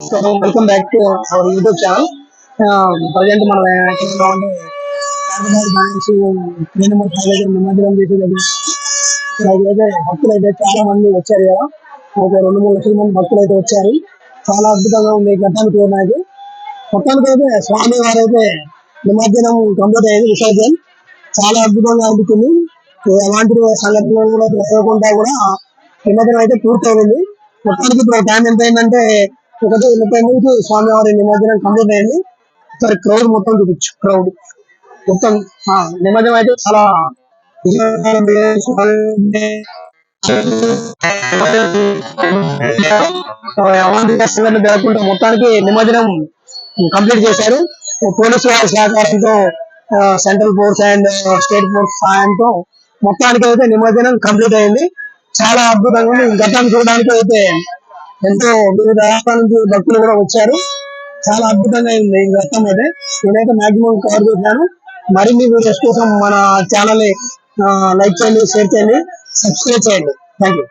So welcome back to our YouTube channel. Present మనం ఎక్కడ ఉన్నామంటే కాకినాడ బ్రాంచ్ నెంబర్ 5 దగ్గర నిమజ్జనం చేసే దగ్గర అయితే భక్తులు అయితే చాలా మంది వచ్చారు కదా. ఒక 2-3 లక్షల మంది భక్తులు అయితే వచ్చారు. చాలా అద్భుతంగా ఉంది ఘట్టాన్ని చూడడానికి. మొత్తానికి అయితే స్వామి వారు అయితే నిమజ్జనం కంప్లీట్ అయ్యింది. విసర్జన చాలా అద్భుతంగా అనిపించింది. ఎలాంటి సంఘటనలు కూడా జరగకుండా కూడా నిమజ్జనం అయితే పూర్తయింది. మొత్తానికి ఇప్పుడు టైం ఎంత అయిందంటే 1:33కి స్వామివారి నిమజ్జనం కంప్లీట్ అయింది. ఒకసారి క్రౌడ్ మొత్తం చూపించు. క్రౌడ్ మొత్తం నిమజ్జనం అయితే చాలా జరగకుండా మొత్తానికి నిమజ్జనం కంప్లీట్ చేశారు. పోలీసు వారి సహకారంతో central force and state force సహాయంతో మొత్తానికి అయితే నిమజ్జనం కంప్లీట్ అయింది. చాలా అద్భుతంగా ఘట్టాన్ని చూడడానికి అయితే ఎంతో వివిధ రాష్ట్రాల నుంచి భక్తులు కూడా వచ్చారు. చాలా అద్భుతంగా అయింది ఈ ఘట్టం అయితే. నేనైతే మాక్సిమం కవర్ చేశాను. మరిన్ని వీడియోస్ కోసం మన ఛానల్ ని లైక్ చేయండి, షేర్ చేయండి, సబ్స్క్రైబ్ చేయండి. Thank you.